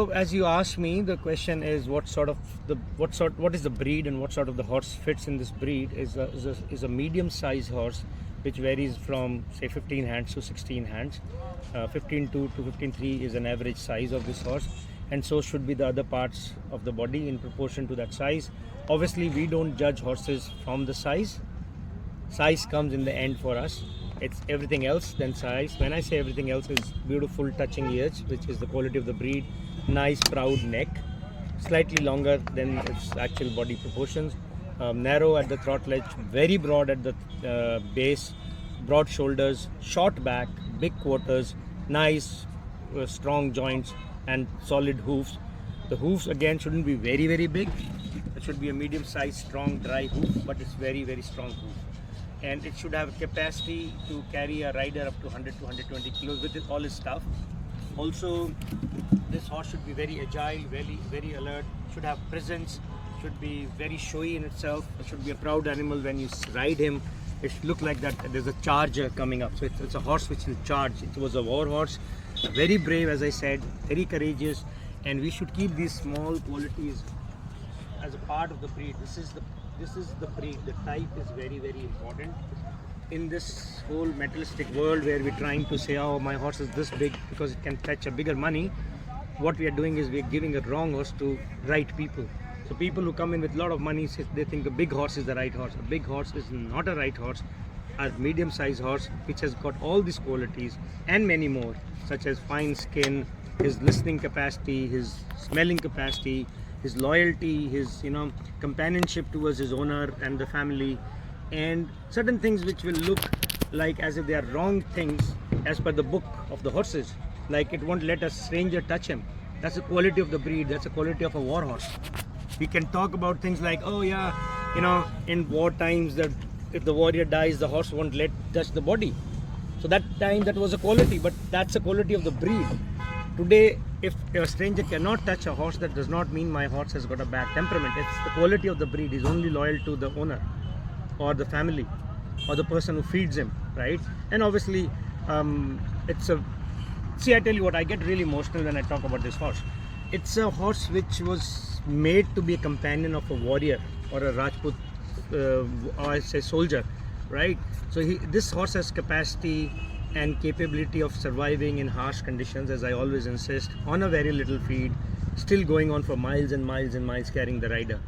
So as you asked me, the question is what is the breed and what sort of the horse fits in this breed is a medium-sized horse, which varies from say 15 hands to 16 hands. 15.2 to 15.3 is an average size of this horse, and so should be the other parts of the body in proportion to that size. Obviously, we don't judge horses from the size. Size comes in the end for us. It's everything else than size. When I say everything else, is beautiful touching ears, which is the quality of the breed, nice proud neck, slightly longer than its actual body proportions, narrow at the throat edge, very broad at the base, broad shoulders, short back, big quarters, nice strong joints and solid hoofs. The hoofs again shouldn't be very big. It should be a medium sized strong dry hoof, but it's very strong hoof. And it should have capacity to carry a rider up to 100 to 120 kilos with all his stuff. Also, this horse should be very agile, very alert, should have presence, should be very showy in itself. It should be a proud animal when you ride him. It should look like that there's a charger coming up. So it's a horse which will charge. It was a war horse, very brave, as I said, very courageous, and we should keep these small qualities as a part of the breed. This is the breed. The type is very important in this whole materialistic world where we're trying to say, oh, my horse is this big because it can fetch a bigger money. What we are doing is we're giving a wrong horse to right people. So people who come in with a lot of money, they think a big horse is the right horse. A big horse is not a right horse. A medium-sized horse which has got all these qualities and many more, such as fine skin, his listening capacity, his smelling capacity, his loyalty, his companionship towards his owner and the family, and certain things which will look like as if they are wrong things as per the book of the horses, like it won't let a stranger touch him. That's the quality of the breed. That's the quality of a war horse. We can talk about things like, oh yeah, in war times that if the warrior dies, the horse won't let touch the body. So that time that was a quality, but that's the quality of the breed. Today, if a stranger cannot touch a horse, that does not mean my horse has got a bad temperament. It's the quality of the breed. He's only loyal to the owner or the family or the person who feeds him, right? And obviously, see, I tell you what, I get really emotional when I talk about this horse. It's a horse which was made to be a companion of a warrior or a Rajput, or I say soldier, right? So this horse has capacity and capability of surviving in harsh conditions, as I always insist, on a very little feed, still going on for miles and miles and miles carrying the rider.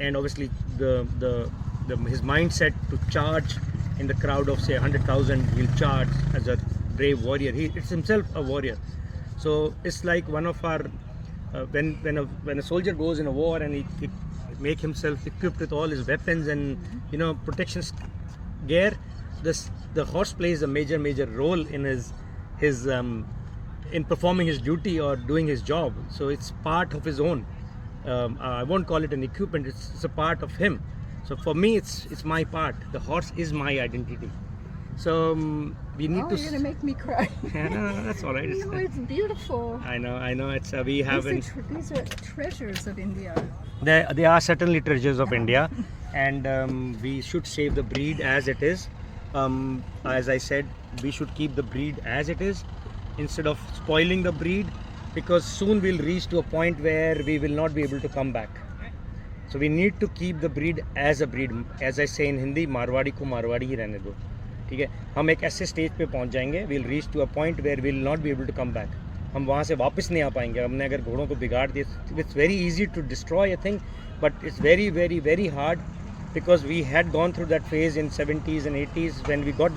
And obviously his mindset to charge in the crowd of say 100,000, he'll charge as a brave warrior. It's himself a warrior. So it's like one of our when a soldier goes in a war and he make himself equipped with all his weapons and protection gear, the horse plays a major role in his in performing his duty or doing his job. So it's part of his own. I won't call it an equipment. It's a part of him. So for me, it's my part. The horse is my identity. So we need to. You're gonna make me cry. Yeah, no, that's all right. It's beautiful. I know. It's we have. These are treasures of India. They are certainly treasures of India, and we should save the breed as it is. As I said, we should keep the breed as it is instead of spoiling the breed, because soon we'll reach to a point where we will not be able to come back. So we need to keep the breed as a breed. As I say in Hindi, Marwari को मारवाड़ी ही रहने दो, ठीक है? हम एक ऐसे stage पे पहुंच जाएंगे, we'll reach to a point where we'll not be able to come back. हम वहाँ से वापस नहीं आ पाएंगे. हमने अगर घोड़ों को बिगाड़ दिया, it's very easy to destroy a thing, but it's very hard, because we had gone through that phase in 70s and 80s when we got